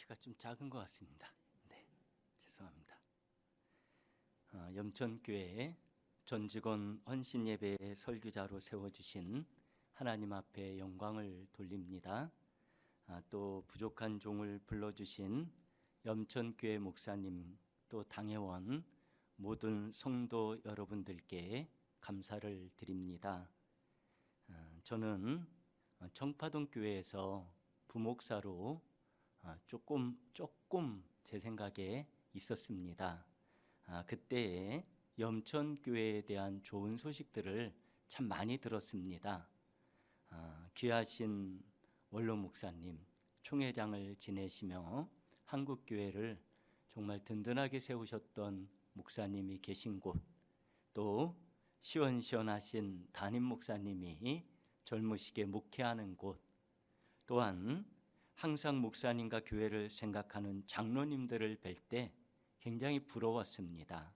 키가 좀 작은 것 같습니다. 네, 죄송합니다. 염천교회 전직원 헌신예배 설교자로 세워주신 하나님 앞에 영광을 돌립니다. 또 부족한 종을 불러주신 염천교회 목사님, 또 당회원, 모든 성도 여러분들께 감사를 드립니다. 저는 청파동 교회에서 부목사로 조금 제 생각에 있었습니다. 그때에 염천교회에 대한 좋은 소식들을 참 많이 들었습니다. 귀하신 원로 목사님, 총회장을 지내시며 한국교회를 정말 든든하게 세우셨던 목사님이 계신 곳, 또 시원시원하신 담임 목사님이 젊으시게 목회하는 곳, 또한 항상 목사님과 교회를 생각하는 장로님들을 뵐 때 굉장히 부러웠습니다.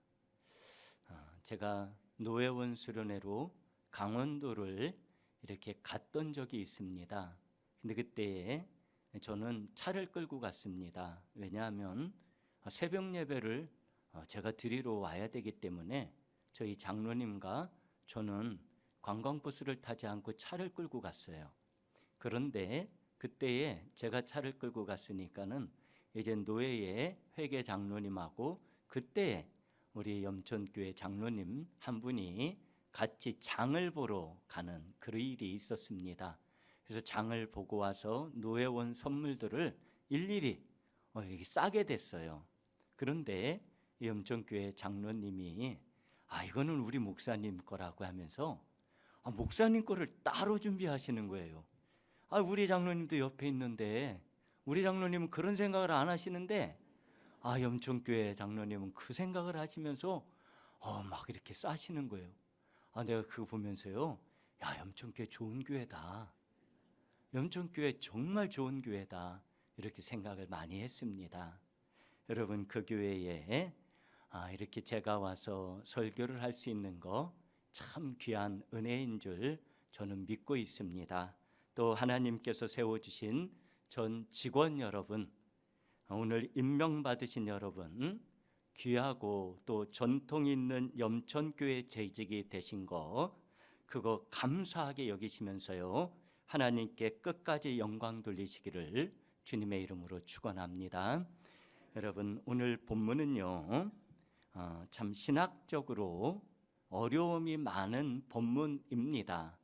제가 노회원 수련회로 강원도를 이렇게 갔던 적이 있습니다. 근데 그때에 저는 차를 끌고 갔습니다. 왜냐하면 새벽 예배를 제가 드리러 와야 되기 때문에 저희 장로님과 저는 관광버스를 타지 않고 차를 끌고 갔어요. 그런데 그때에 제가 차를 끌고 갔으니까는 이제 노회의 회계 장로님하고 그때 우리 염천교회 장로님 한 분이 같이 장을 보러 가는 그런 일이 있었습니다. 그래서 장을 보고 와서 노회원 선물들을 일일이 싸게 됐어요. 그런데 염천교회 장로님이 이거는 우리 목사님 거라고 하면서 목사님 거를 따로 준비하시는 거예요. 우리 장로님도 옆에 있는데 우리 장로님은 그런 생각을 안 하시는데 염천교회 장로님은 그 생각을 하시면서 막 이렇게 싸시는 거예요. 내가 그거 보면서요, 염천교회 좋은 교회다, 염천교회 정말 좋은 교회다, 이렇게 생각을 많이 했습니다. 여러분, 그 교회에 이렇게 제가 와서 설교를 할 수 있는 거 참 귀한 은혜인 줄 저는 믿고 있습니다. 또 하나님께서 세워주신 전 직원 여러분, 오늘 임명받으신 여러분, 귀하고 또 전통 있는 염천교회 재직이 되신 거, 그거 감사하게 여기시면서요, 하나님께 끝까지 영광 돌리시기를 주님의 이름으로 축원합니다. 여러분, 오늘 본문은요, 참 신학적으로 어려움이 많은 본문입니다.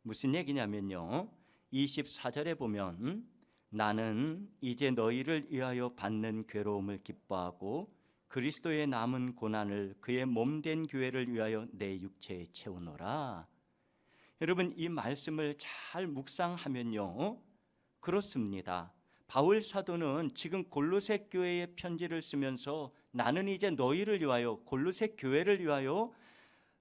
무슨 얘기냐면요, 24절에 보면 나는 이제 너희를 위하여 받는 괴로움을 기뻐하고 그리스도의 남은 고난을 그의 몸된 교회를 위하여 내 육체에 채우노라. 여러분, 이 말씀을 잘 묵상하면요, 그렇습니다. 바울 사도는 지금 골로새 교회에 편지를 쓰면서 나는 이제 너희를 위하여, 골로새 교회를 위하여,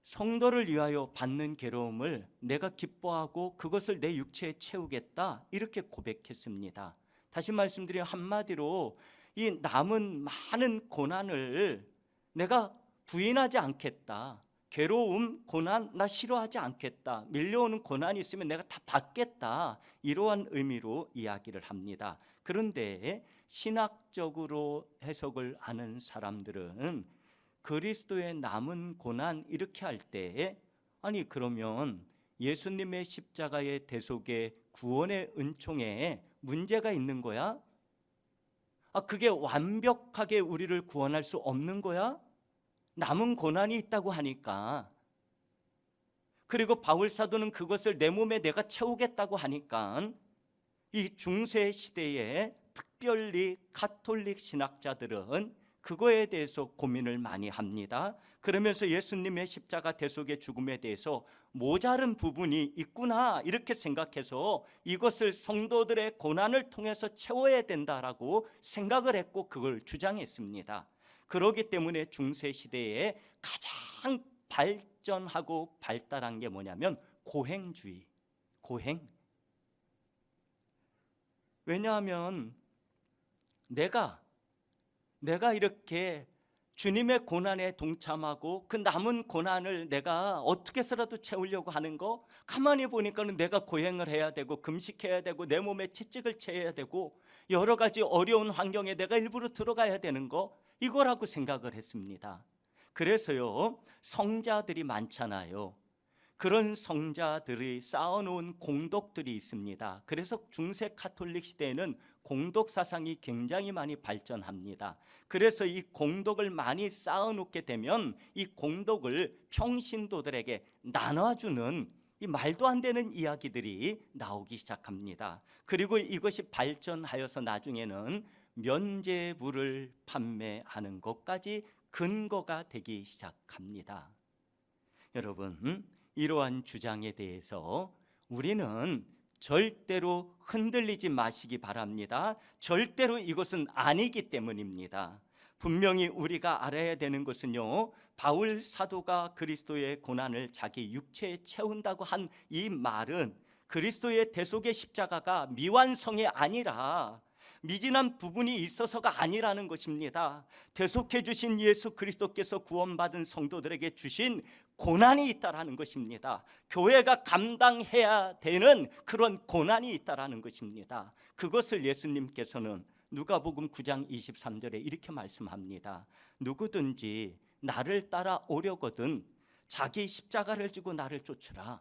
성도를 위하여 받는 괴로움을 내가 기뻐하고 그것을 내 육체에 채우겠다, 이렇게 고백했습니다. 다시 말씀드리면 한마디로 이 남은 많은 고난을 내가 부인하지 않겠다. 괴로움, 고난 나 싫어하지 않겠다. 밀려오는 고난이 있으면 내가 다 받겠다. 이러한 의미로 이야기를 합니다. 그런데 신학적으로 해석을 하는 사람들은 그리스도의 남은 고난 이렇게 할 때, 그러면 예수님의 십자가의 대속에 구원의 은총에 문제가 있는 거야? 그게 완벽하게 우리를 구원할 수 없는 거야? 남은 고난이 있다고 하니까. 그리고 바울 사도는 그것을 내 몸에 내가 채우겠다고 하니까 이 중세 시대에 특별히 가톨릭 신학자들은 그거에 대해서 고민을 많이 합니다. 그러면서 예수님의 십자가 대속의 죽음에 대해서 모자른 부분이 있구나, 이렇게 생각해서 이것을 성도들의 고난을 통해서 채워야 된다라고 생각을 했고 그걸 주장했습니다. 그렇기 때문에 중세 시대에 가장 발전하고 발달한 게 뭐냐면 고행주의, 고행. 왜냐하면 내가 이렇게 주님의 고난에 동참하고 그 남은 고난을 내가 어떻게 해서라도 채우려고 하는 거, 가만히 보니까는 내가 고행을 해야 되고 금식해야 되고 내 몸에 채찍을 채야 되고 여러 가지 어려운 환경에 내가 일부러 들어가야 되는 거, 이거라고 생각을 했습니다. 그래서요, 성자들이 많잖아요. 그런 성자들이 쌓아놓은 공덕들이 있습니다. 그래서 중세 카톨릭 시대에는 공덕 사상이 굉장히 많이 발전합니다. 그래서 이 공덕을 많이 쌓아놓게 되면 이 공덕을 평신도들에게 나눠주는 이 말도 안 되는 이야기들이 나오기 시작합니다. 그리고 이것이 발전하여서 나중에는 면죄부를 판매하는 것까지 근거가 되기 시작합니다. 여러분, 이러한 주장에 대해서 우리는 절대로 흔들리지 마시기 바랍니다. 절대로 이것은 아니기 때문입니다. 분명히 우리가 알아야 되는 것은요, 바울 사도가 그리스도의 고난을 자기 육체에 채운다고 한 이 말은 그리스도의 대속의 십자가가 미완성이 아니라 미진한 부분이 있어서가 아니라는 것입니다. 대속해 주신 예수 그리스도께서 구원받은 성도들에게 주신 고난이 있다라는 것입니다. 교회가 감당해야 되는 그런 고난이 있다라는 것입니다. 그것을 예수님께서는 누가복음 9장 23절에 이렇게 말씀합니다. 누구든지 나를 따라오려거든 자기 십자가를 지고 나를 쫓으라.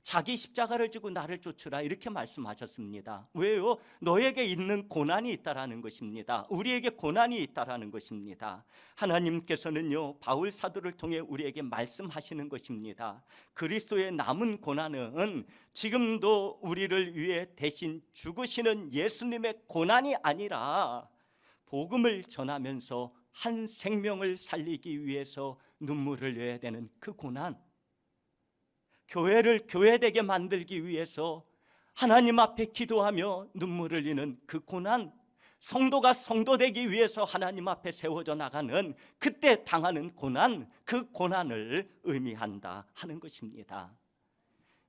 자기 십자가를 지고 나를 쫓으라, 이렇게 말씀하셨습니다. 왜요? 너에게 있는 고난이 있다라는 것입니다. 우리에게 고난이 있다라는 것입니다. 하나님께서는요, 바울 사도를 통해 우리에게 말씀하시는 것입니다. 그리스도의 남은 고난은 지금도 우리를 위해 대신 죽으시는 예수님의 고난이 아니라 복음을 전하면서 한 생명을 살리기 위해서 눈물을 흘려야 되는 그 고난, 교회를 교회되게 만들기 위해서 하나님 앞에 기도하며 눈물을 흘리는 그 고난, 성도가 성도되기 위해서 하나님 앞에 세워져 나가는 그때 당하는 고난, 그 고난을 의미한다 하는 것입니다.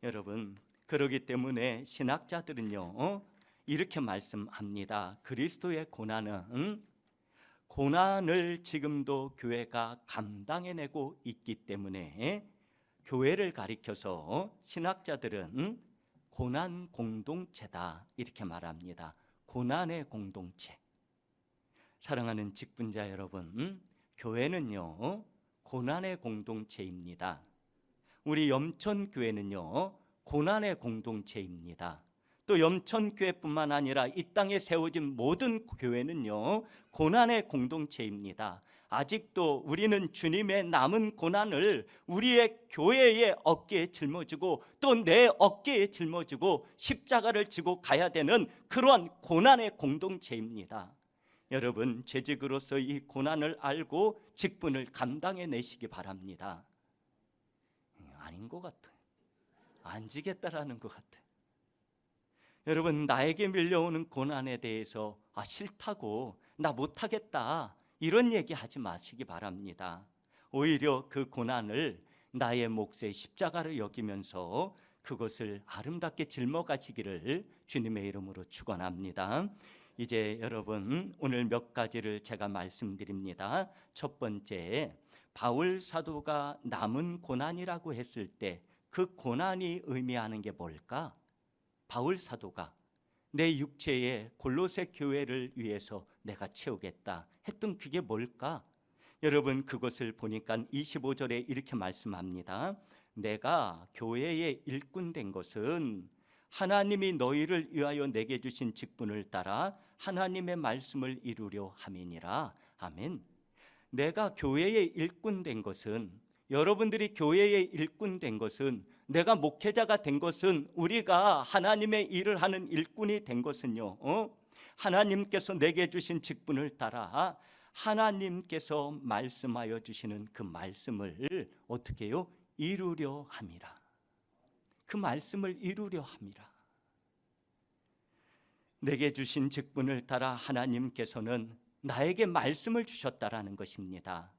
여러분, 그러기 때문에 신학자들은요, 이렇게 말씀합니다. 그리스도의 고난은 고난을 지금도 교회가 감당해내고 있기 때문에 교회를 가리켜서 신학자들은 고난 공동체다, 이렇게 말합니다. 고난의 공동체. 사랑하는 직분자 여러분, 교회는요, 고난의 공동체입니다. 우리 염천교회는요, 고난의 공동체입니다. 또 염천교회뿐만 아니라 이 땅에 세워진 모든 교회는요, 고난의 공동체입니다. 아직도 우리는 주님의 남은 고난을 우리의 교회의 어깨에 짊어지고 또 내 어깨에 짊어지고 십자가를 지고 가야 되는 그러한 고난의 공동체입니다. 여러분, 재직으로서 이 고난을 알고 직분을 감당해 내시기 바랍니다. 아닌 것 같아요. 안 지겠다라는 것 같아요. 여러분, 나에게 밀려오는 고난에 대해서 싫다고, 나 못하겠다, 이런 얘기 하지 마시기 바랍니다. 오히려 그 고난을 나의 몫의 십자가를 여기면서 그것을 아름답게 짊어가시기를 주님의 이름으로 축원합니다. 이제 여러분, 오늘 몇 가지를 제가 말씀드립니다. 첫 번째, 바울 사도가 남은 고난이라고 했을 때 그 고난이 의미하는 게 뭘까? 바울 사도가 내 육체의 골로새 교회를 위해서 내가 채우겠다 했던 그게 뭘까? 여러분, 그것을 보니까 25절에 이렇게 말씀합니다. 내가 교회의 일꾼 된 것은 하나님이 너희를 위하여 내게 주신 직분을 따라 하나님의 말씀을 이루려 함이니라. 아멘. 내가 교회의 일꾼 된 것은, 여러분들이 교회의 일꾼 된 것은, 내가 목회자가 된 것은, 우리가 하나님의 일을 하는 일꾼이 된 것은요, 하나님께서 내게 주신 직분을 따라 하나님께서 말씀하여 주시는 그 말씀을 어떻게 해요? 이루려 함이라. 그 말씀을 이루려 함이라. 내게 주신 직분을 따라 하나님께서는 나에게 말씀을 주셨다라는 것입니다.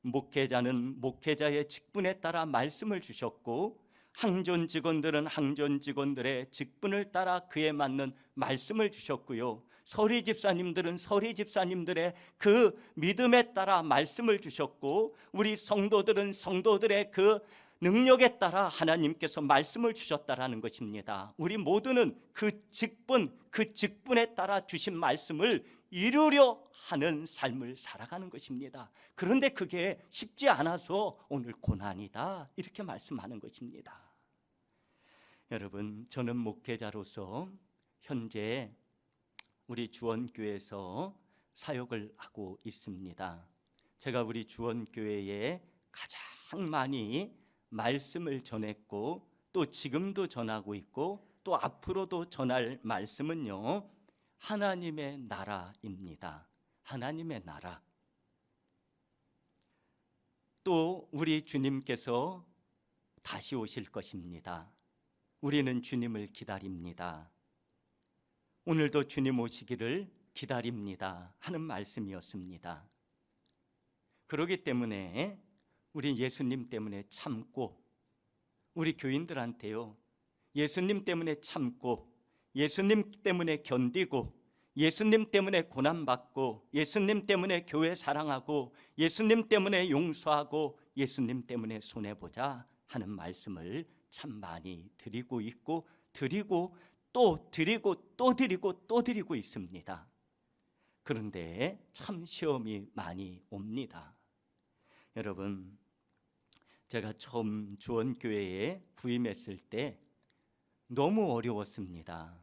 목회자는 목회자의 직분에 따라 말씀을 주셨고, 항존 직원들은 항존 직원들의 직분을 따라 그에 맞는 말씀을 주셨고요, 서리 집사님들은 서리 집사님들의 그 믿음에 따라 말씀을 주셨고, 우리 성도들은 성도들의 그 능력에 따라 하나님께서 말씀을 주셨다라는 것입니다. 우리 모두는 그 직분에 따라 주신 말씀을 이루려 하는 삶을 살아가는 것입니다. 그런데 그게 쉽지 않아서 오늘 고난이다, 이렇게 말씀하는 것입니다. 여러분, 저는 목회자로서 현재 우리 주원교회에서 사역을 하고 있습니다. 제가 우리 주원교회에 가장 많이 말씀을 전했고, 또 지금도 전하고 있고, 또 앞으로도 전할 말씀은요, 하나님의 나라입니다. 하나님의 나라. 또 우리 주님께서 다시 오실 것입니다. 우리는 주님을 기다립니다. 오늘도 주님 오시기를 기다립니다 하는 말씀이었습니다. 그렇기 때문에 우리 예수님 때문에 참고, 우리 교인들한테요, 예수님 때문에 참고, 예수님 때문에 견디고, 예수님 때문에 고난받고, 예수님 때문에 교회 사랑하고, 예수님 때문에 용서하고, 예수님 때문에 손해보자 하는 말씀을 참 많이 드리고 있고, 드리고 또 드리고 또 드리고 또 드리고 있습니다. 그런데 참 시험이 많이 옵니다. 여러분, 제가 처음 주원교회에 부임했을 때 너무 어려웠습니다.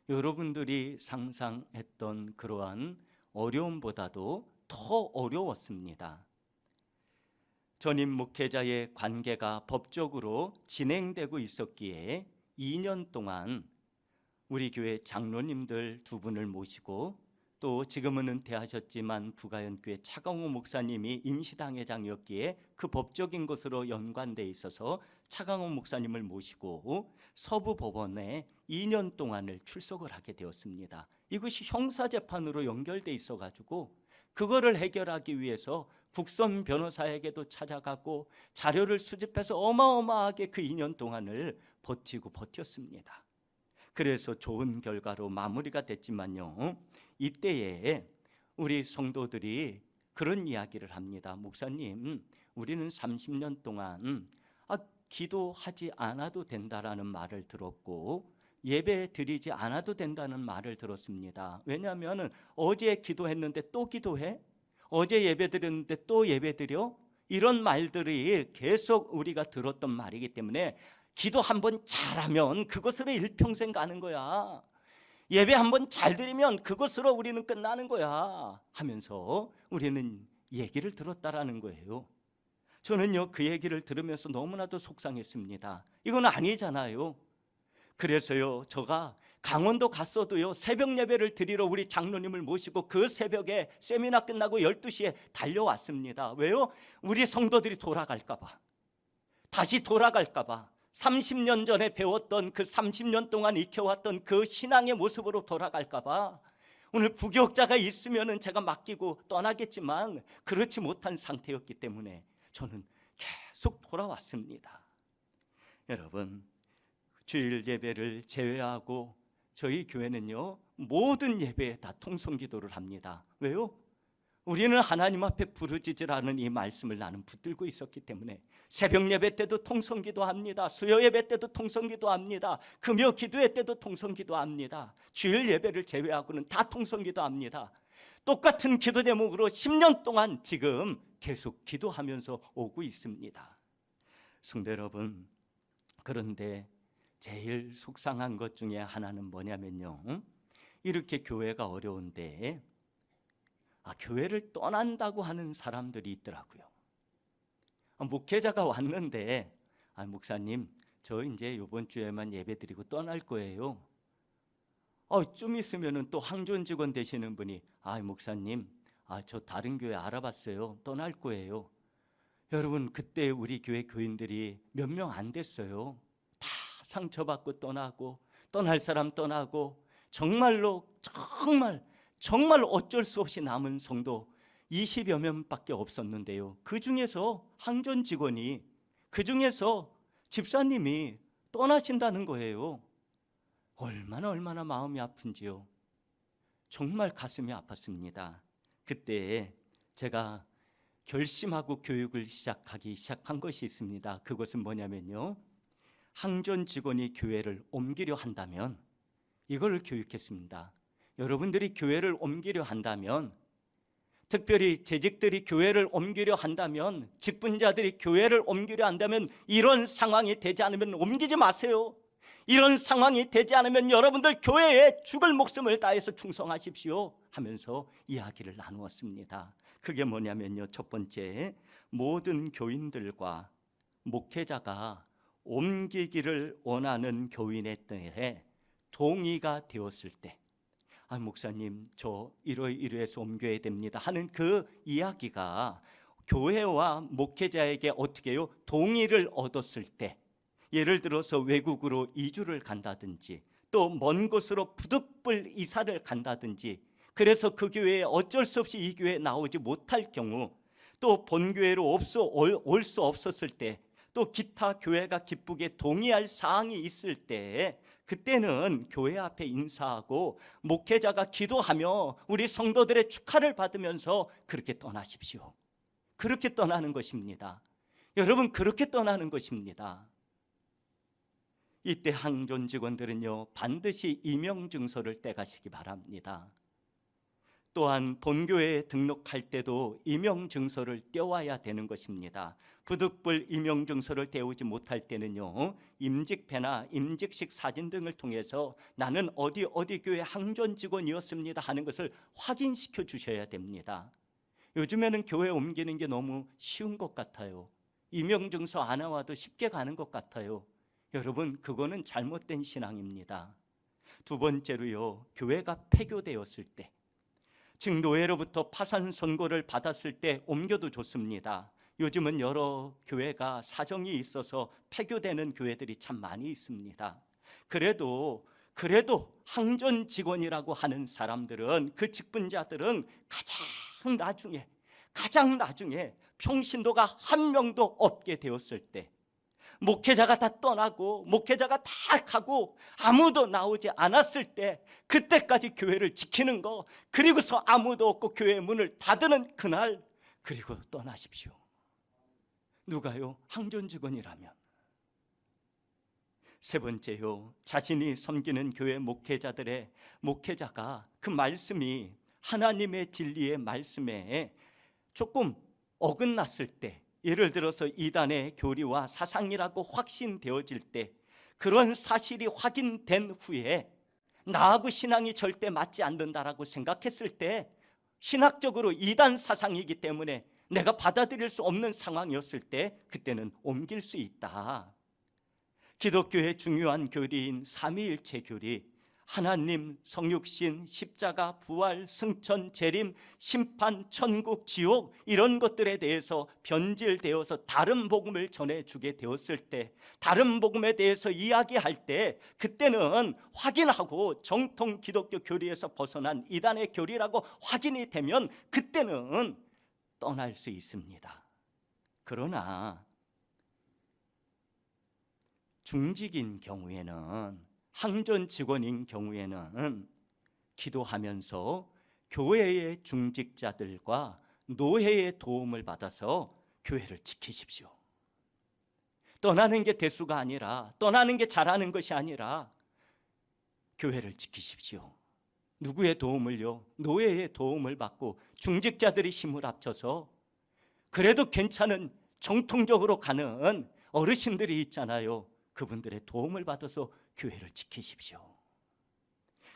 여러분들이 상상했던 그러한 어려움보다도 더 어려웠습니다. 전임 목회자의 관계가 법적으로 진행되고 있었기에 2년 동안 우리 교회 장로님들 2분을 모시고, 또 지금은 은퇴하셨지만 부가연교회 차강호 목사님이 임시당회장이었기에 그 법적인 것으로 연관돼 있어서 차강호 목사님을 모시고 서부법원에 2년 동안을 출석을 하게 되었습니다. 이것이 형사재판으로 연결돼 있어가지고 그거를 해결하기 위해서 국선 변호사에게도 찾아가고 자료를 수집해서 어마어마하게 그 2년 동안을 버텼습니다. 그래서 좋은 결과로 마무리가 됐지만요, 이때에 우리 성도들이 그런 이야기를 합니다. 목사님, 우리는 30년 동안 기도하지 않아도 된다라는 말을 들었고, 예배 드리지 않아도 된다는 말을 들었습니다. 왜냐하면 어제 기도했는데 또 기도해? 어제 예배 드렸는데 또 예배 드려? 이런 말들이 계속 우리가 들었던 말이기 때문에 기도 한번 잘하면 그것으로 일평생 가는 거야. 예배 한번 잘 드리면 그것으로 우리는 끝나는 거야 하면서 우리는 얘기를 들었다라는 거예요. 저는요, 그 얘기를 들으면서 너무나도 속상했습니다. 이건 아니잖아요. 그래서요, 제가 강원도 갔어도요, 새벽 예배를 드리러 우리 장로님을 모시고 그 새벽에 세미나 끝나고 12시에 달려왔습니다. 왜요? 우리 성도들이 돌아갈까 봐, 다시 돌아갈까 봐, 30년 전에 배웠던 그 30년 동안 익혀왔던 그 신앙의 모습으로 돌아갈까 봐. 오늘 부교육자가 있으면 제가 맡기고 떠나겠지만 그렇지 못한 상태였기 때문에 저는 계속 돌아왔습니다. 여러분, 주일 예배를 제외하고 저희 교회는요, 모든 예배에 다 통성기도를 합니다. 왜요? 우리는 하나님 앞에 부르짖으라는 이 말씀을 나는 붙들고 있었기 때문에 새벽 예배 때도 통성기도 합니다. 수요 예배 때도 통성기도 합니다. 금요 기도회 때도 통성기도 합니다. 주일 예배를 제외하고는 다 통성기도 합니다. 똑같은 기도 제목으로 10년 동안 지금 계속 기도하면서 오고 있습니다. 성도 여러분, 그런데 제일 속상한 것 중에 하나는 뭐냐면요, 이렇게 교회가 어려운데 교회를 떠난다고 하는 사람들이 있더라고요. 목회자가 왔는데 목사님, 저 이제 이번 주에만 예배드리고 떠날 거예요. 좀 있으면은 또 항존 직원 되시는 분이 목사님, 저 다른 교회 알아봤어요. 떠날 거예요. 여러분, 그때 우리 교회 교인들이 몇 명 안 됐어요. 다 상처받고 떠나고, 떠날 사람 떠나고, 정말로 정말 어쩔 수 없이 남은 성도 20여 명밖에 없었는데요, 그 중에서 항존 직원이, 그 중에서 집사님이 떠나신다는 거예요. 얼마나 마음이 아픈지요. 정말 가슴이 아팠습니다. 그때 제가 결심하고 교육을 시작한 것이 있습니다. 그것은 뭐냐면요, 항전 직원이 교회를 옮기려 한다면, 이걸 교육했습니다. 여러분들이 교회를 옮기려 한다면, 특별히 재직들이 교회를 옮기려 한다면, 직분자들이 교회를 옮기려 한다면, 이런 상황이 되지 않으면 옮기지 마세요. 이런 상황이 되지 않으면 여러분들 교회에 죽을 목숨을 다해서 충성하십시오 하면서 이야기를 나누었습니다. 그게 뭐냐면요, 첫 번째, 모든 교인들과 목회자가 옮기기를 원하는 교인에 대해 동의가 되었을 때, 목사님 저 이러이러해서 옮겨야 됩니다 하는 그 이야기가 교회와 목회자에게 어떻게 해요? 동의를 얻었을 때, 예를 들어서 외국으로 이주를 간다든지, 또 먼 곳으로 부득불 이사를 간다든지, 그래서 그 교회에 어쩔 수 없이 이 교회에 나오지 못할 경우, 또 본교회로 올 수 없었을 때, 또 기타 교회가 기쁘게 동의할 사항이 있을 때, 그때는 교회 앞에 인사하고 목회자가 기도하며 우리 성도들의 축하를 받으면서 그렇게 떠나십시오. 그렇게 떠나는 것입니다. 여러분, 그렇게 떠나는 것입니다. 이때 항전 직원들은요, 반드시 임명증서를 떼가시기 바랍니다. 또한 본교회에 등록할 때도 임명증서를 떼와야 되는 것입니다. 부득불 임명증서를 떼우지 못할 때는요, 임직패나 임직식 사진 등을 통해서 나는 어디 교회 항전 직원이었습니다 하는 것을 확인시켜 주셔야 됩니다. 요즘에는 교회 옮기는 게 너무 쉬운 것 같아요. 임명증서 안 나와도 쉽게 가는 것 같아요. 여러분, 그거는 잘못된 신앙입니다. 두 번째로요, 교회가 폐교되었을 때, 즉 노예로부터 파산 선고를 받았을 때 옮겨도 좋습니다. 요즘은 여러 교회가 사정이 있어서 폐교되는 교회들이 참 많이 있습니다. 그래도 항전 직원이라고 하는 사람들은, 그 직분자들은 가장 나중에 평신도가 한 명도 없게 되었을 때, 목회자가 다 떠나고 목회자가 다 가고 아무도 나오지 않았을 때, 그때까지 교회를 지키는 거, 그리고서 아무도 없고 교회 문을 닫는 그날, 그리고 떠나십시오. 누가요? 항전 직원이라면. 세 번째요, 자신이 섬기는 교회 목회자가 그 말씀이 하나님의 진리의 말씀에 조금 어긋났을 때, 예를 들어서 이단의 교리와 사상이라고 확신되어질 때, 그런 사실이 확인된 후에 나하고 신앙이 절대 맞지 않는다라고 생각했을 때, 신학적으로 이단 사상이기 때문에 내가 받아들일 수 없는 상황이었을 때, 그때는 옮길 수 있다. 기독교의 중요한 교리인 삼위일체 교리, 하나님, 성육신, 십자가, 부활, 승천, 재림, 심판, 천국, 지옥, 이런 것들에 대해서 변질되어서 다른 복음을 전해주게 되었을 때, 다른 복음에 대해서 이야기할 때, 그때는 확인하고 정통 기독교 교리에서 벗어난 이단의 교리라고 확인이 되면 그때는 떠날 수 있습니다. 그러나 중직인 경우에는, 항전 직원인 경우에는 기도하면서 교회의 중직자들과 노회의 도움을 받아서 교회를 지키십시오. 떠나는 게 대수가 아니라, 떠나는 게 잘하는 것이 아니라 교회를 지키십시오. 누구의 도움을요? 노회의 도움을 받고 중직자들이 힘을 합쳐서, 그래도 괜찮은 정통적으로 가는 어르신들이 있잖아요. 그분들의 도움을 받아서 교회를 지키십시오.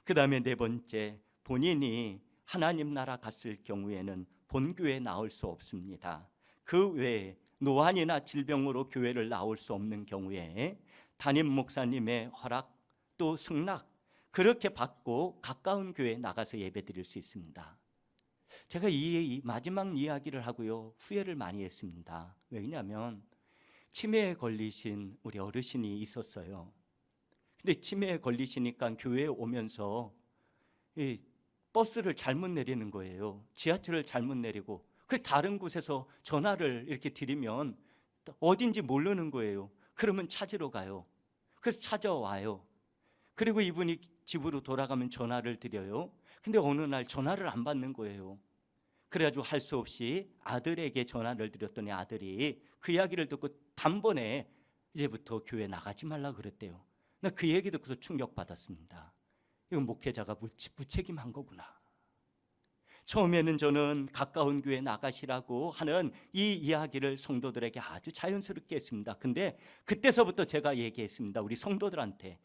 그 다음에 네 번째, 본인이 하나님 나라 갔을 경우에는 본교회에 나올 수 없습니다. 그 외에 노안이나 질병으로 교회를 나올 수 없는 경우에 담임 목사님의 허락, 또 승낙, 그렇게 받고 가까운 교회에 나가서 예배드릴 수 있습니다. 제가 이 마지막 이야기를 하고요, 후회를 많이 했습니다. 왜냐하면 치매에 걸리신 우리 어르신이 있었어요. 근데 치매에 걸리시니까 교회에 오면서 버스를 잘못 내리는 거예요. 지하철을 잘못 내리고, 그 다른 곳에서 전화를 이렇게 드리면 어딘지 모르는 거예요. 그러면 찾으러 가요. 그래서 찾아와요. 그리고 이분이 집으로 돌아가면 전화를 드려요. 근데 어느 날 전화를 안 받는 거예요. 그래가지고 할 수 없이 아들에게 전화를 드렸더니 아들이 그 이야기를 듣고 단번에 이제부터 교회 나가지 말라 그랬대요. 나 그 얘기 듣고서 충격받았습니다. 이건 목회자가 무책임한 거구나. 처음에는 저는 가까운 교회 나가시라고 하는 이 이야기를 성도들에게 아주 자연스럽게 했습니다. 근데 그때서부터 제가 얘기했습니다. 우리 성도들한테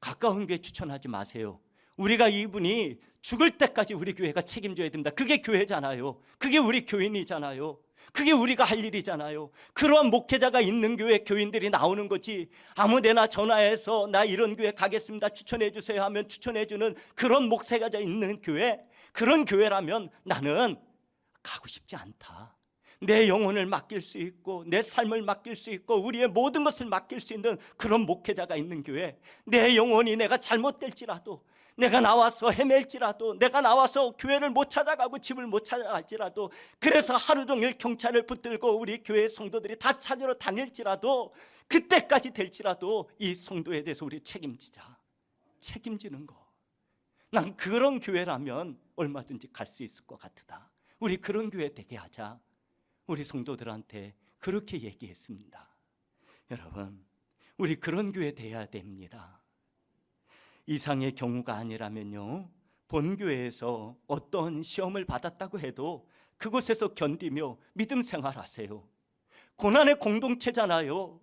가까운 교회 추천하지 마세요. 우리가 이분이 죽을 때까지 우리 교회가 책임져야 됩니다. 그게 교회잖아요. 그게 우리 교인이잖아요. 그게 우리가 할 일이잖아요. 그러한 목회자가 있는 교회 교인들이 나오는 거지, 아무데나 전화해서 나 이런 교회 가겠습니다 추천해 주세요 하면 추천해 주는 그런 목회자가 있는 교회, 그런 교회라면 나는 가고 싶지 않다. 내 영혼을 맡길 수 있고 내 삶을 맡길 수 있고 우리의 모든 것을 맡길 수 있는 그런 목회자가 있는 교회, 내 영혼이 내가 잘못될지라도, 내가 나와서 헤맬지라도, 내가 나와서 교회를 못 찾아가고 집을 못 찾아갈지라도, 그래서 하루 종일 경찰을 붙들고 우리 교회 성도들이 다 찾으러 다닐지라도, 그때까지 될지라도 이 성도에 대해서 우리 책임지자. 책임지는 거. 난 그런 교회라면 얼마든지 갈 수 있을 것 같다. 우리 그런 교회 되게 하자. 우리 성도들한테 그렇게 얘기했습니다. 여러분, 우리 그런 교회 돼야 됩니다. 이상의 경우가 아니라면요, 본교회에서 어떤 시험을 받았다고 해도 그곳에서 견디며 믿음 생활하세요. 고난의 공동체잖아요.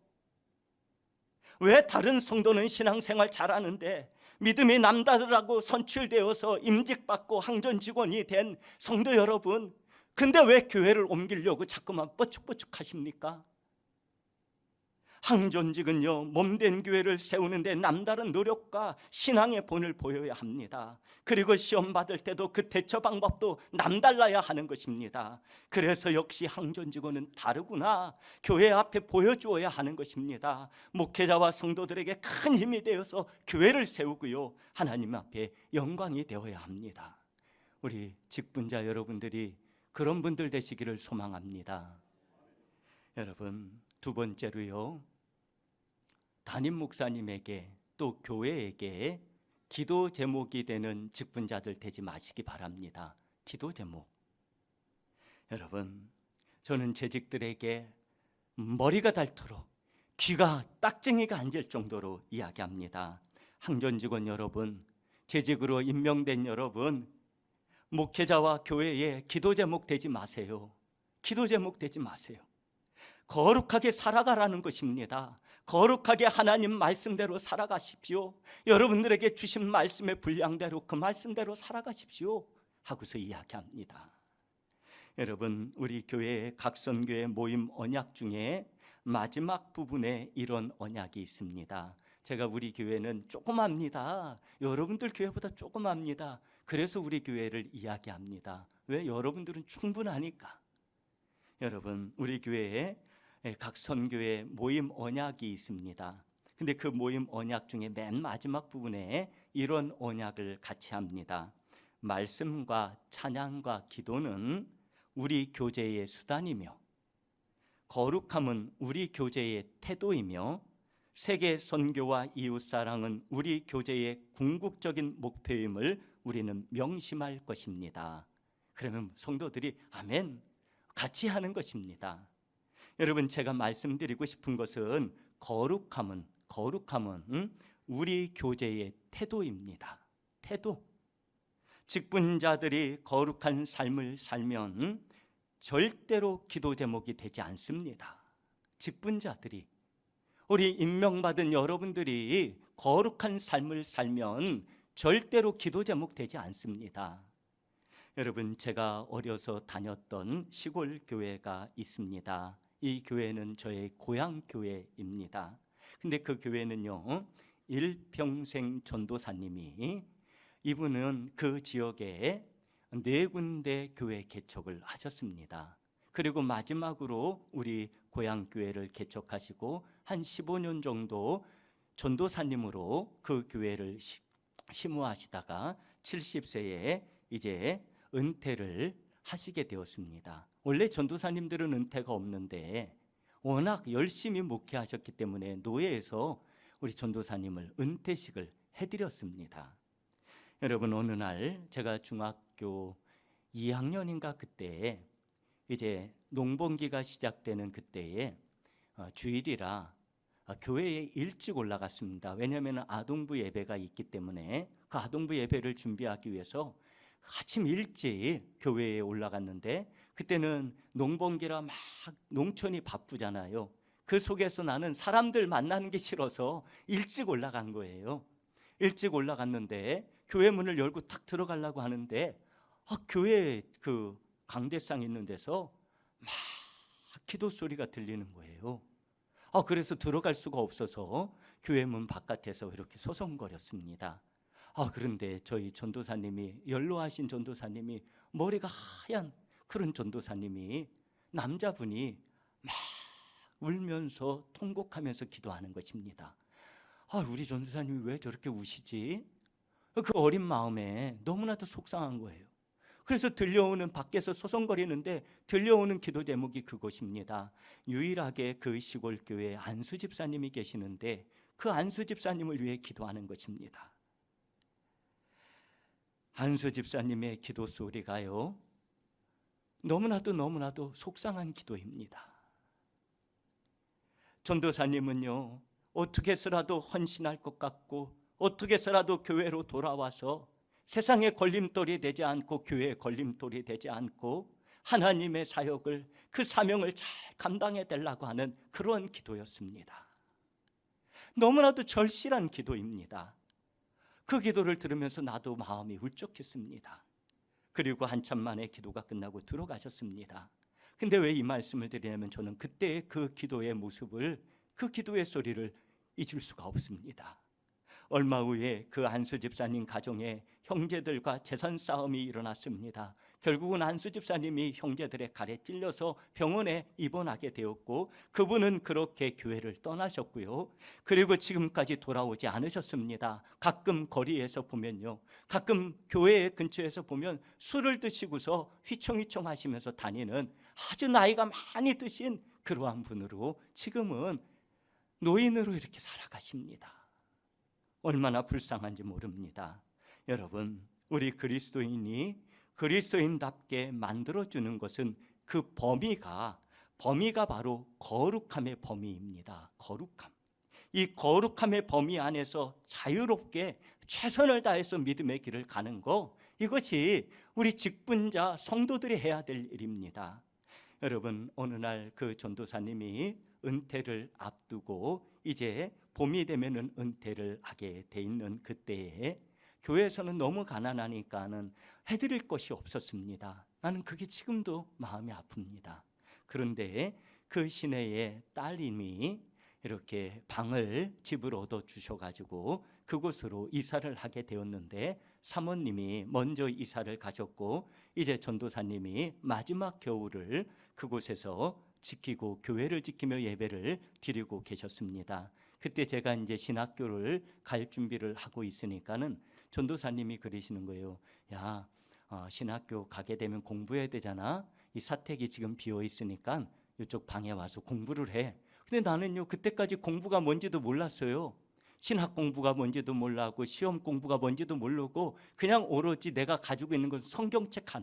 왜 다른 성도는 신앙생활 잘하는데 믿음이 남다르라고 선출되어서 임직받고 항전 직원이 된 성도 여러분, 근데 왜 교회를 옮기려고 자꾸만 뻐죽뻐죽 하십니까? 항전직은요, 몸된 교회를 세우는데 남다른 노력과 신앙의 본을 보여야 합니다. 그리고 시험 받을 때도 그 대처 방법도 남달라야 하는 것입니다. 그래서 역시 항전직원은 다르구나, 교회 앞에 보여주어야 하는 것입니다. 목회자와 성도들에게 큰 힘이 되어서 교회를 세우고요, 하나님 앞에 영광이 되어야 합니다. 우리 직분자 여러분들이 그런 분들 되시기를 소망합니다. 여러분, 두 번째로요, 담임 목사님에게 또 교회에게 기도 제목이 되는 직분자들 되지 마시기 바랍니다. 기도 제목. 여러분, 저는 재직들에게 머리가 닳도록 귀가 딱쟁이가 앉을 정도로 이야기합니다. 항전직원 여러분, 재직으로 임명된 여러분, 목회자와 교회에 기도 제목 되지 마세요. 기도 제목 되지 마세요. 거룩하게 살아가라는 것입니다. 거룩하게 하나님 말씀대로 살아가십시오. 여러분들에게 주신 말씀의 분량대로 그 말씀대로 살아가십시오 하고서 이야기합니다. 여러분, 우리 교회의 각선교회 모임 언약 중에 마지막 부분에 이런 언약이 있습니다. 제가 우리 교회는 조그맣니다. 여러분들 교회보다 조그맣니다. 그래서 우리 교회를 이야기합니다. 왜? 여러분들은 충분하니까. 여러분, 우리 교회에 각선교회 모임 언약이 있습니다. 근데 그 모임 언약 중에 맨 마지막 부분에 이런 언약을 같이 합니다. 말씀과 찬양과 기도는 우리 교제의 수단이며, 거룩함은 우리 교제의 태도이며, 세계 선교와 이웃사랑은 우리 교제의 궁극적인 목표임을 우리는 명심할 것입니다. 그러면 성도들이 아멘 같이 하는 것입니다. 여러분, 제가 말씀드리고 싶은 것은 거룩함은 우리 교제의 태도입니다. 태도. 직분자들이 거룩한 삶을 살면 절대로 기도 제목이 되지 않습니다. 직분자들이, 우리 임명받은 여러분들이 거룩한 삶을 살면 절대로 기도 제목 되지 않습니다. 여러분, 제가 어려서 다녔던 시골 교회가 있습니다. 이 교회는 저의 고향 교회입니다. 근데 그 교회는요, 일평생 전도사님이, 이분은 그 지역에 4군데 교회 개척을 하셨습니다. 그리고 마지막으로 우리 고향 교회를 개척하시고 한 15년 정도 전도사님으로 그 교회를 심우하시다가 70세에 이제 은퇴를 하시게 되었습니다. 원래 전도사님들은 은퇴가 없는데 워낙 열심히 목회하셨기 때문에 노예에서 우리 전도사님을 은퇴식을 해드렸습니다. 여러분, 어느 날 제가 중학교 2학년인가 그때 이제 농번기가 시작되는 그때에 주일이라 교회에 일찍 올라갔습니다. 왜냐하면 아동부 예배가 있기 때문에 그 아동부 예배를 준비하기 위해서 아침 일찍 교회에 올라갔는데, 그때는 농번기라 막 농촌이 바쁘잖아요. 그 속에서 나는 사람들 만나는 게 싫어서 일찍 올라간 거예요. 일찍 올라갔는데 교회 문을 열고 탁 들어가려고 하는데 교회 그 강대상 있는 데서 막 기도 소리가 들리는 거예요. 그래서 들어갈 수가 없어서 교회 문 바깥에서 이렇게 소송거렸습니다. 그런데 저희 전도사님이, 연로하신 전도사님이, 머리가 하얀 그런 전도사님이, 남자분이 막 울면서 통곡하면서 기도하는 것입니다. 우리 전도사님이 왜 저렇게 우시지? 그 어린 마음에 너무나도 속상한 거예요. 그래서 들려오는, 밖에서 소송거리는데 들려오는 기도 제목이 그것입니다. 유일하게 그 시골 교회에 안수 집사님이 계시는데 그 안수 집사님을 위해 기도하는 것입니다. 안수 집사님의 기도 소리가요, 너무나도 속상한 기도입니다. 전도사님은요, 어떻게 해서라도 헌신할 것 같고 어떻게 해서라도 교회로 돌아와서 세상의 걸림돌이 되지 않고 교회의 걸림돌이 되지 않고 하나님의 사역을, 그 사명을 잘 감당해 달라고 하는 그런 기도였습니다. 너무나도 절실한 기도입니다. 그 기도를 들으면서 나도 마음이 울적했습니다. 그리고 한참 만에 기도가 끝나고 들어가셨습니다. 근데 왜 이 말씀을 드리냐면, 저는 그때의 그 기도의 모습을, 그 기도의 소리를 잊을 수가 없습니다. 얼마 후에 그 안수 집사님 가정에 형제들과 재산 싸움이 일어났습니다. 결국은 안수 집사님이 형제들의 칼에 찔려서 병원에 입원하게 되었고, 그분은 그렇게 교회를 떠나셨고요. 그리고 지금까지 돌아오지 않으셨습니다. 가끔 거리에서 보면요, 가끔 교회 근처에서 보면 술을 드시고서 휘청휘청 하시면서 다니는 아주 나이가 많이 드신 그러한 분으로 지금은 노인으로 이렇게 살아가십니다. 얼마나 불쌍한지 모릅니다. 여러분, 우리 그리스도인이 그리스도인답게 만들어주는 것은 그 범위가 바로 거룩함의 범위입니다. 거룩함. 이 거룩함의 범위 안에서 자유롭게 최선을 다해서 믿음의 길을 가는 거, 이것이 우리 직분자 성도들이 해야 될 일입니다. 여러분, 어느 날 그 전도사님이 은퇴를 앞두고 이제 봄이 되면은 은퇴를 하게 돼 있는 그때에 교회에서는 너무 가난하니까는 해드릴 것이 없었습니다. 나는 그게 지금도 마음이 아픕니다. 그런데 그 시내의 딸님이 이렇게 방을, 집을 얻어 주셔가지고 그곳으로 이사를 하게 되었는데, 사모님이 먼저 이사를 가셨고 이제 전도사님이 마지막 겨울을 그곳에서 지키고 교회를 지키며 예배를 드리고 계셨습니다. 그때 제가 이제 신학교를 갈 준비를 하고 있으니까는 전도사님이 그러시는 거예요. 야, 신학교 가게 되면 공부해야 되잖아. 이 사택이 지금 비어 있으니까 이쪽 방에 와서 공부를 해. 근데 나는요, 그때까지 공부가 뭔지도 몰랐어요. 신학 공부가 뭔지도 몰라고 시험 공부가 뭔지도 모르고 그냥 오로지 내가 가지고 있는 건 성경책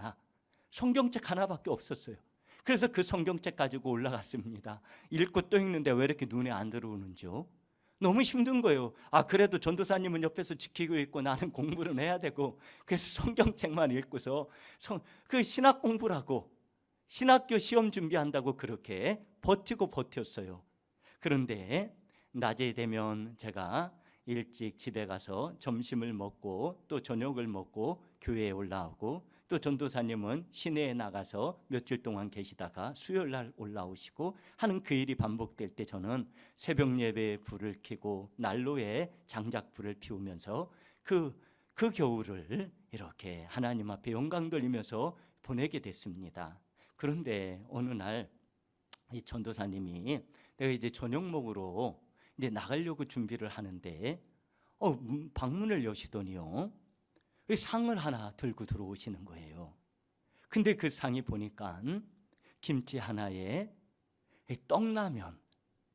하나밖에 없었어요. 그래서 그 성경책 가지고 올라갔습니다. 읽고 또 읽는데 왜 이렇게 눈에 안 들어오는지요? 너무 힘든 거예요. 그래도 전도사님은 옆에서 지키고 있고 나는 공부를 해야 되고, 그래서 성경책만 읽고서 그 신학 공부라고, 신학교 시험 준비한다고 그렇게 버텼어요. 그런데 낮에 되면 제가 일찍 집에 가서 점심을 먹고 또 저녁을 먹고 교회에 올라오고, 또 전도사님은 시내에 나가서 며칠 동안 계시다가 수요일 날 올라오시고 하는 그 일이 반복될 때, 저는 새벽 예배에 불을 켜고 난로에 장작불을 피우면서 그 겨울을 이렇게 하나님 앞에 영광 돌리면서 보내게 됐습니다. 그런데 어느 날 이 전도사님이, 내가 이제 저녁 먹으러 이제 나가려고 준비를 하는데 방문을 여시더니요, 상을 하나 들고 들어오시는 거예요. 근데 그 상이 보니까 김치 하나에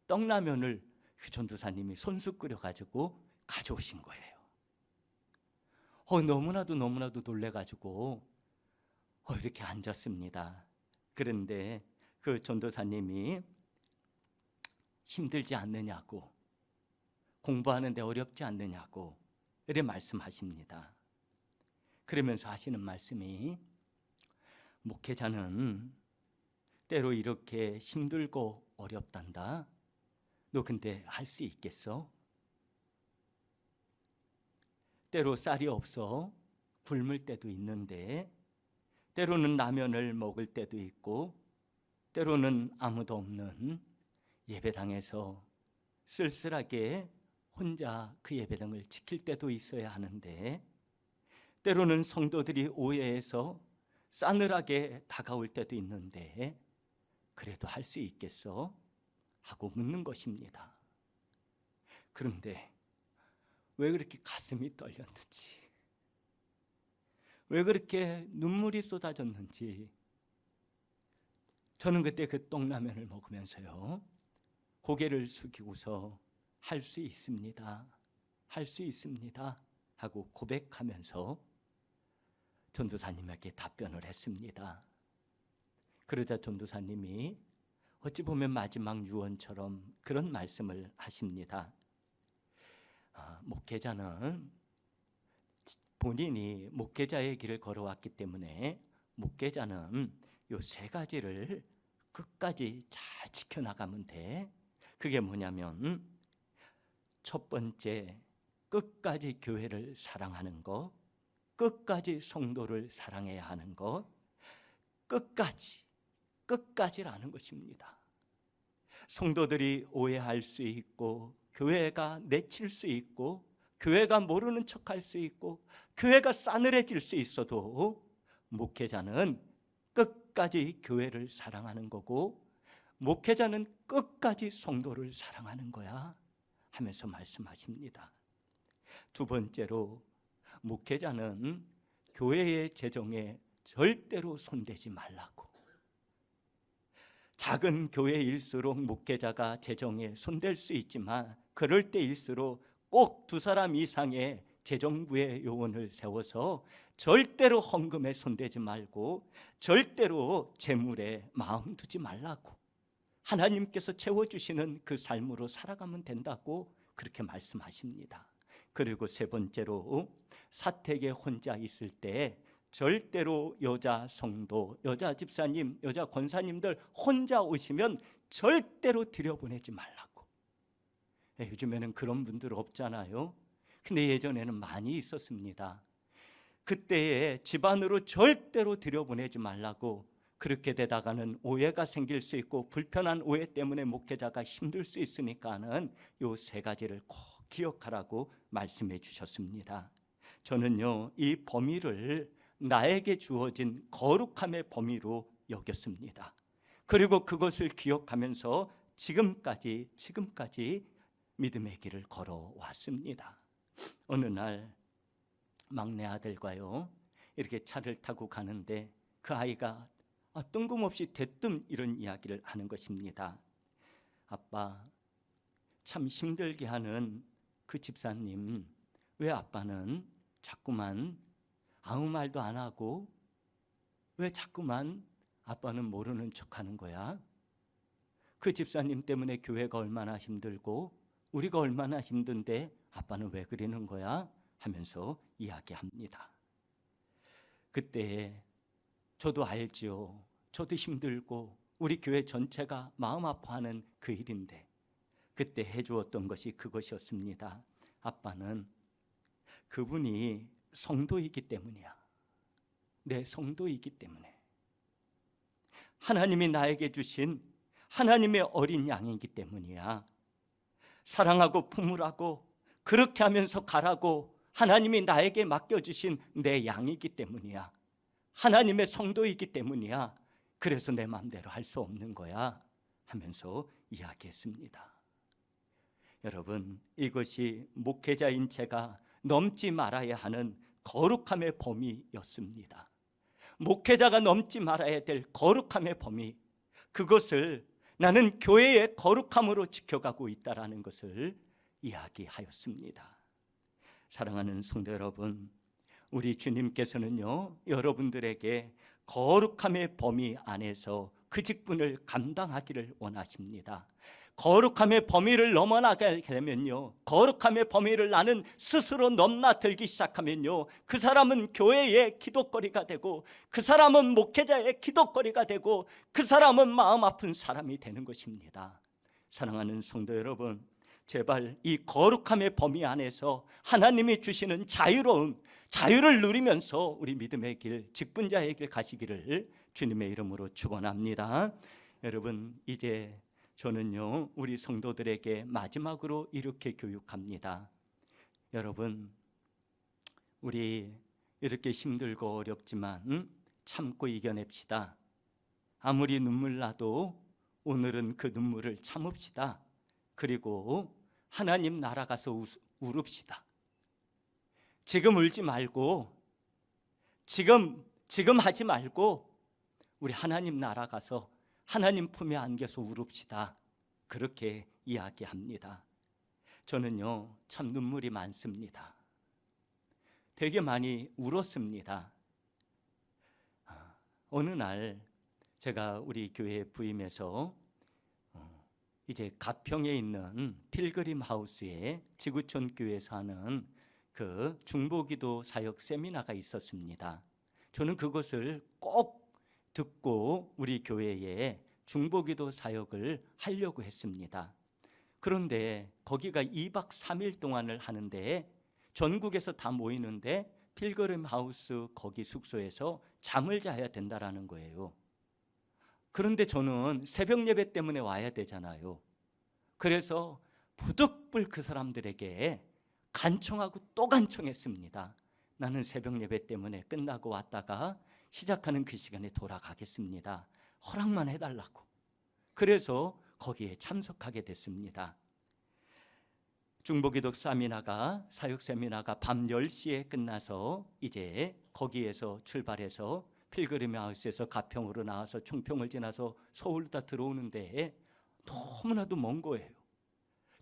떡라면을 그 전도사님이 손수 끓여가지고 가져오신 거예요. 너무나도 놀래가지고 이렇게 앉았습니다. 그런데 그 전도사님이 힘들지 않느냐고, 공부하는데 어렵지 않느냐고 이렇게 말씀하십니다. 그러면서 하시는 말씀이, 목회자는 때로 이렇게 힘들고 어렵단다. 너 근데 할 수 있겠어? 때로 쌀이 없어 굶을 때도 있는데, 때로는 라면을 먹을 때도 있고, 때로는 아무도 없는 예배당에서 쓸쓸하게 혼자 그 예배당을 지킬 때도 있어야 하는데, 때로는 성도들이 오해해서 싸늘하게 다가올 때도 있는데, 그래도 할 수 있겠어? 하고 묻는 것입니다. 그런데 왜 그렇게 가슴이 떨렸는지, 왜 그렇게 눈물이 쏟아졌는지, 저는 그때 그 떡라면을 먹으면서요, 고개를 숙이고서 할 수 있습니다, 할 수 있습니다 하고 고백하면서 전도사님에게 답변을 했습니다. 그러자 전도사님이 어찌 보면 마지막 유언처럼 그런 말씀을 하십니다. 목회자는 본인이 목회자의 길을 걸어왔기 때문에, 목회자는 요 3가지를 끝까지 잘 지켜나가면 돼. 그게 뭐냐면, 첫 번째, 끝까지 교회를 사랑하는 거, 끝까지 성도를 사랑해야 하는 거, 끝까지라는 것입니다. 성도들이 오해할 수 있고, 교회가 내칠 수 있고, 교회가 모르는 척할 수 있고, 교회가 싸늘해질 수 있어도 목회자는 끝까지 교회를 사랑하는 거고, 목회자는 끝까지 성도를 사랑하는 거야 하면서 말씀하십니다. 두 번째로, 목회자는 교회의 재정에 절대로 손대지 말라고. 작은 교회일수록 목회자가 재정에 손댈 수 있지만, 그럴 때일수록 꼭 2사람 이상의 재정부의 요원을 세워서 절대로 헌금에 손대지 말고, 절대로 재물에 마음 두지 말라고. 하나님께서 채워주시는 그 삶으로 살아가면 된다고 그렇게 말씀하십니다. 그리고 3번째로, 사택에 혼자 있을 때 절대로 여자 성도, 여자 집사님, 여자 권사님들 혼자 오시면 절대로 들여보내지 말라고. 요즘에는 그런 분들 없잖아요. 근데 예전에는 많이 있었습니다. 그때에 집안으로 절대로 들여보내지 말라고. 그렇게 되다가는 오해가 생길 수 있고, 불편한 오해 때문에 목회자가 힘들 수 있으니까는 요 3가지를 꼭 기억하라고 말씀해 주셨습니다. 저는요, 이 범위를 나에게 주어진 거룩함의 범위로 여겼습니다. 그리고 그것을 기억하면서 지금까지 믿음의 길을 걸어왔습니다. 어느 날 막내 아들과요, 이렇게 차를 타고 가는데, 그 아이가 뜬금없이 대뜸 이런 이야기를 하는 것입니다. 아빠, 참 힘들게 하는 그 집사님, 왜 아빠는 자꾸만 아무 말도 안 하고, 왜 자꾸만 아빠는 모르는 척하는 거야? 그 집사님 때문에 교회가 얼마나 힘들고 우리가 얼마나 힘든데 아빠는 왜 그러는 거야? 하면서 이야기합니다. 그때 저도 알지요. 저도 힘들고 우리 교회 전체가 마음 아파하는 그 일인데, 그때 해주었던 것이 그것이었습니다. 아빠는 그분이 성도이기 때문이야. 내 성도이기 때문에. 하나님이 나에게 주신 하나님의 어린 양이기 때문이야. 사랑하고 품으라고, 그렇게 하면서 가라고 하나님이 나에게 맡겨주신 내 양이기 때문이야. 하나님의 성도이기 때문이야. 그래서 내 마음대로 할 수 없는 거야 하면서 이야기했습니다. 여러분, 이것이 목회자인 제가 넘지 말아야 하는 거룩함의 범위였습니다. 목회자가 넘지 말아야 될 거룩함의 범위, 그것을 나는 교회의 거룩함으로 지켜가고 있다라는 것을 이야기하였습니다. 사랑하는 성도 여러분, 우리 주님께서는요, 여러분들에게 거룩함의 범위 안에서 그 직분을 감당하기를 원하십니다. 거룩함의 범위를 넘어나가게 되면요, 거룩함의 범위를 나는 스스로 넘나들기 시작하면요, 그 사람은 교회의 기도거리가 되고, 그 사람은 목회자의 기도거리가 되고, 그 사람은 마음 아픈 사람이 되는 것입니다. 사랑하는 성도 여러분, 제발 이 거룩함의 범위 안에서 하나님이 주시는 자유를 누리면서 우리 믿음의 길, 직분자의 길 가시기를 주님의 이름으로 축원합니다. 여러분, 이제 저는요, 우리 성도들에게 마지막으로 이렇게 교육합니다. 여러분, 우리 이렇게 힘들고 어렵지만 참고 이겨냅시다. 아무리 눈물 나도 오늘은 그 눈물을 참읍시다. 그리고 하나님 나라 가서 울읍시다. 지금 울지 말고, 지금 하지 말고 우리 하나님 나라 가서 하나님 품에 안겨서 울읍시다. 그렇게 이야기합니다. 저는요, 참 눈물이 많습니다. 되게 많이 울었습니다. 어느 날 제가 우리 교회 부임해서 이제 가평에 있는 필그림 하우스에 지구촌 교회에서 하는 그 중보기도 사역 세미나가 있었습니다. 저는 그것을 꼭 듣고 우리 교회에 중보기도 사역을 하려고 했습니다. 그런데 거기가 2박 3일 동안을 하는데 전국에서 다 모이는데 필그림 하우스 거기 숙소에서 잠을 자야 된다라는 거예요. 그런데 저는 새벽 예배 때문에 와야 되잖아요. 그래서 부득불 그 사람들에게 간청하고 또 간청했습니다. 나는 새벽 예배 때문에 끝나고 왔다가 시작하는 그 시간에 돌아가겠습니다. 허락만 해달라고. 그래서 거기에 참석하게 됐습니다. 중보기도 사역 세미나가 밤 10시에 끝나서 이제 거기에서 출발해서 필그림 하우스에서 가평으로 나와서 총평을 지나서 서울로 다 들어오는데 너무나도 먼 거예요.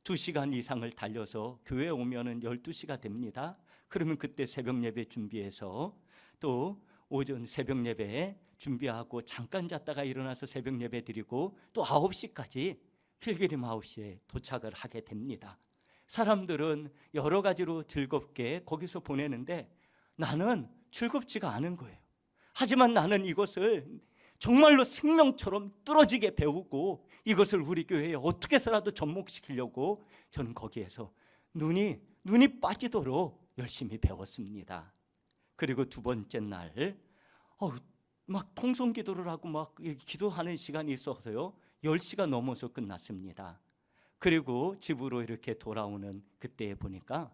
2시간 이상을 달려서 교회에 오면은 12시가 됩니다. 그러면 그때 새벽 예배 준비해서 또 오전 새벽 예배 준비하고 잠깐 잤다가 일어나서 새벽 예배 드리고 또 9시까지 필그림 하우스에 도착을 하게 됩니다. 사람들은 여러 가지로 즐겁게 거기서 보내는데 나는 즐겁지가 않은 거예요. 하지만 나는 이것을 정말로 생명처럼 뚫어지게 배우고 이것을 우리 교회에 어떻게 해서라도 접목시키려고 저는 거기에서 눈이 빠지도록 열심히 배웠습니다. 그리고 두 번째 날 막 통성기도를 하고 막 기도하는 시간이 있어서요 10시가 넘어서 끝났습니다. 그리고 집으로 이렇게 돌아오는 그때에 보니까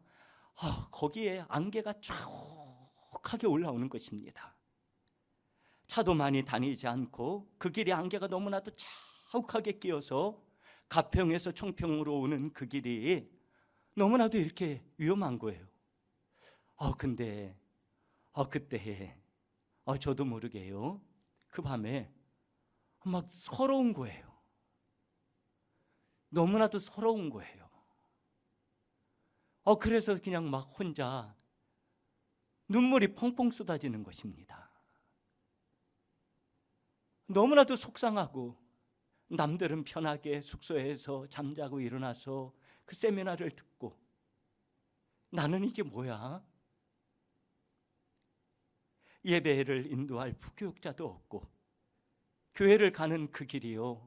거기에 안개가 쫙하게 올라오는 것입니다. 차도 많이 다니지 않고 그 길에 안개가 너무나도 자욱하게 끼어서 가평에서 청평으로 오는 그 길이 너무나도 이렇게 위험한 거예요. 근데 그때 저도 모르게요 그 밤에 막 서러운 거예요. 너무나도 서러운 거예요. 그래서 그냥 막 혼자 눈물이 펑펑 쏟아지는 것입니다. 너무나도 속상하고 남들은 편하게 숙소에서 잠자고 일어나서 그 세미나를 듣고 나는 이게 뭐야? 예배를 인도할 부교육자도 없고 교회를 가는 그 길이요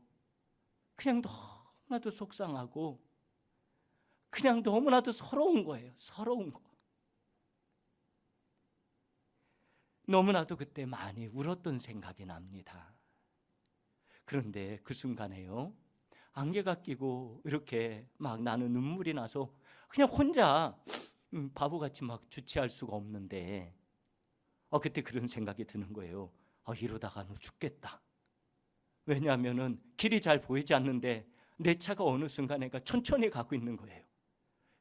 그냥 너무나도 속상하고 그냥 너무나도 서러운 거예요. 서러운 거. 너무나도 그때 많이 울었던 생각이 납니다. 그런데 그 순간에요 안개가 끼고 이렇게 막 나는 눈물이 나서 그냥 혼자 바보같이 막 주체할 수가 없는데 그때 그런 생각이 드는 거예요. 이러다가 너 죽겠다. 왜냐하면은 길이 잘 보이지 않는데 내 차가 어느 순간에 천천히 가고 있는 거예요.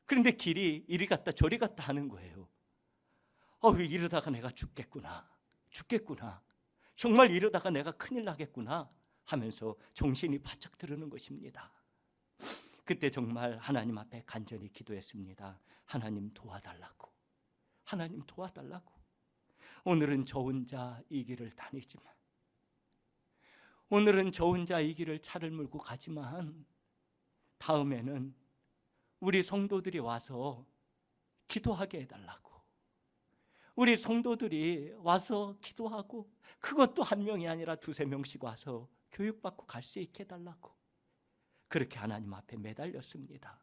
그런데 길이 이리 갔다 저리 갔다 하는 거예요. 이러다가 내가 죽겠구나. 정말 이러다가 내가 큰일 나겠구나 하면서 정신이 바짝 드는 것입니다. 그때 정말 하나님 앞에 간절히 기도했습니다. 하나님 도와달라고. 오늘은 저 혼자 이 길을 다니지만, 오늘은 저 혼자 이 길을 차를 몰고 가지만, 다음에는 우리 성도들이 와서 기도하게 해달라고, 우리 성도들이 와서 기도하고, 그것도 한 명이 아니라 두세 명씩 와서 교육받고 갈 수 있게 해달라고, 그렇게 하나님 앞에 매달렸습니다.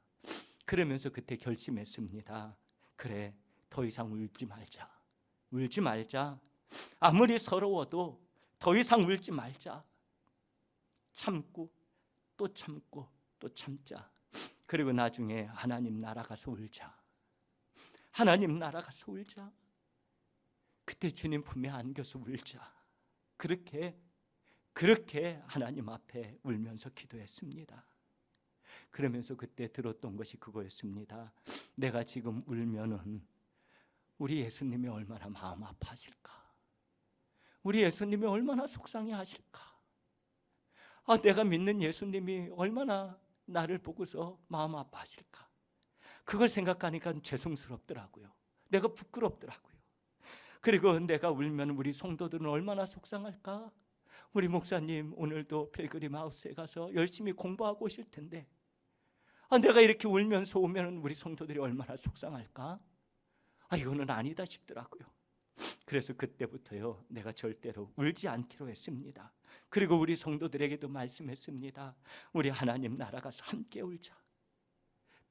그러면서 그때 결심했습니다. 그래, 더 이상 울지 말자. 울지 말자. 아무리 서러워도 더 이상 울지 말자. 참고 또 참고 또 참자. 그리고 나중에 하나님 나라 가서 울자. 하나님 나라 가서 울자. 그때 주님 품에 안겨서 울자. 그렇게 하나님 앞에 울면서 기도했습니다. 그러면서 그때 들었던 것이 그거였습니다. 내가 지금 울면은 우리 예수님이 얼마나 마음 아파하실까? 우리 예수님이 얼마나 속상해 하실까? 내가 믿는 예수님이 얼마나 나를 보고서 마음 아파하실까? 그걸 생각하니까 죄송스럽더라고요. 내가 부끄럽더라고요. 그리고 내가 울면 우리 성도들은 얼마나 속상할까? 우리 목사님 오늘도 필그림 하우스에 가서 열심히 공부하고 오실 텐데, 내가 이렇게 울면서 오면 우리 성도들이 얼마나 속상할까? 이거는 아니다 싶더라고요. 그래서 그때부터요, 내가 절대로 울지 않기로 했습니다. 그리고 우리 성도들에게도 말씀했습니다. 우리 하나님 나라 가서 함께 울자.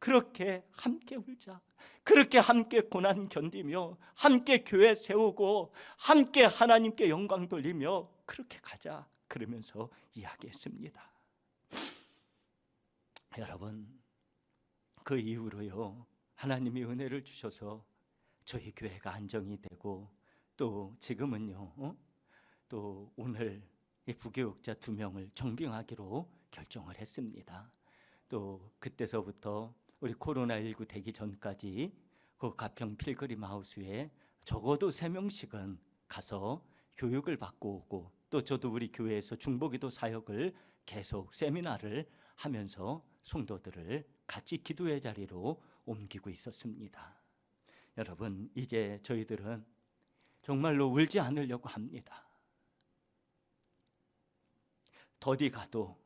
그렇게 함께 울자. 그렇게 함께 고난 견디며 함께 교회 세우고 함께 하나님께 영광 돌리며 그렇게 가자. 그러면서 이야기했습니다. 여러분, 그 이후로요, 하나님이 은혜를 주셔서 저희 교회가 안정이 되고, 또 지금은요, 또 오늘 이 부교육자 2명을 정빙하기로 결정을 했습니다. 또 그때서부터 우리 코로나19 되기 전까지 그 가평 필그림 하우스에 적어도 3명씩은 가서 교육을 받고 오고, 또 저도 우리 교회에서 중보기도 사역을 계속 세미나를 하면서 성도들을 같이 기도의 자리로 옮기고 있었습니다. 여러분, 이제 저희들은 정말로 울지 않으려고 합니다. 더디 가도,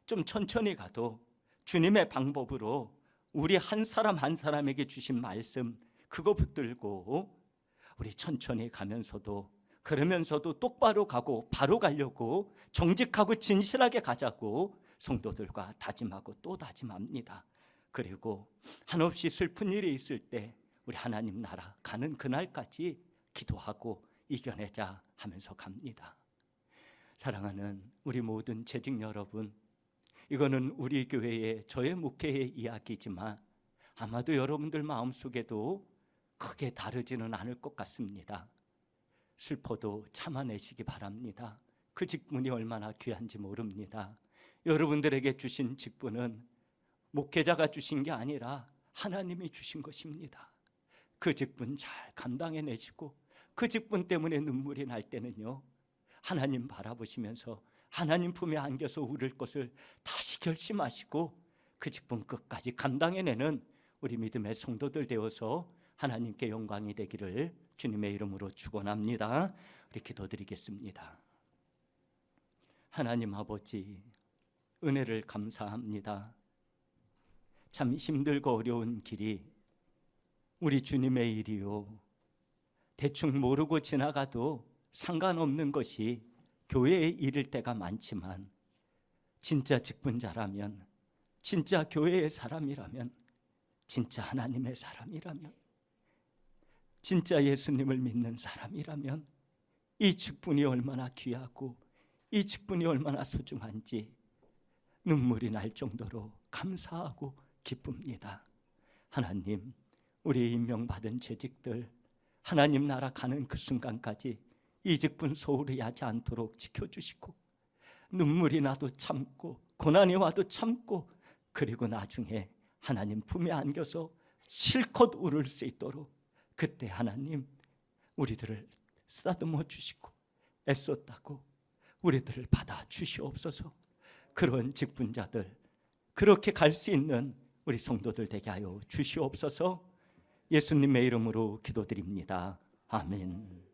좀 천천히 가도 주님의 방법으로 우리 한 사람 한 사람에게 주신 말씀 그거 붙들고 우리 천천히 가면서도, 그러면서도 똑바로 가고 바로 가려고, 정직하고 진실하게 가자고 성도들과 다짐하고 또 다짐합니다. 그리고 한없이 슬픈 일이 있을 때 우리 하나님 나라 가는 그날까지 기도하고 이겨내자 하면서 갑니다. 사랑하는 우리 모든 재직 여러분, 이거는 우리 교회의 저의 목회의 이야기지만 아마도 여러분들 마음속에도 크게 다르지는 않을 것 같습니다. 슬퍼도 참아내시기 바랍니다. 그 직분이 얼마나 귀한지 모릅니다. 여러분들에게 주신 직분은 목회자가 주신 게 아니라 하나님이 주신 것입니다. 그 직분 잘 감당해내시고, 그 직분 때문에 눈물이 날 때는요, 하나님 바라보시면서 하나님 품에 안겨서 울을 것을 다시 결심하시고 그 직분 끝까지 감당해내는 우리 믿음의 성도들 되어서 하나님께 영광이 되기를 주님의 이름으로 축원합니다. 우리 기도드리겠습니다. 하나님 아버지, 은혜를 감사합니다. 참 힘들고 어려운 길이 우리 주님의 일이요, 대충 모르고 지나가도 상관없는 것이 교회의 일일 때가 많지만, 진짜 직분자라면, 진짜 교회의 사람이라면, 진짜 하나님의 사람이라면, 진짜 예수님을 믿는 사람이라면 이 직분이 얼마나 귀하고 이 직분이 얼마나 소중한지 눈물이 날 정도로 감사하고 기쁩니다. 하나님, 우리 임명받은 재직들 하나님 나라 가는 그 순간까지 이 직분 소홀히 하지 않도록 지켜주시고, 눈물이 나도 참고 고난이 와도 참고, 그리고 나중에 하나님 품에 안겨서 실컷 울을 수 있도록 그때 하나님 우리들을 쓰다듬어 주시고 애썼다고 우리들을 받아 주시옵소서. 그런 직분자들, 그렇게 갈 수 있는 우리 성도들 되게 하여 주시옵소서. 예수님의 이름으로 기도드립니다. 아멘.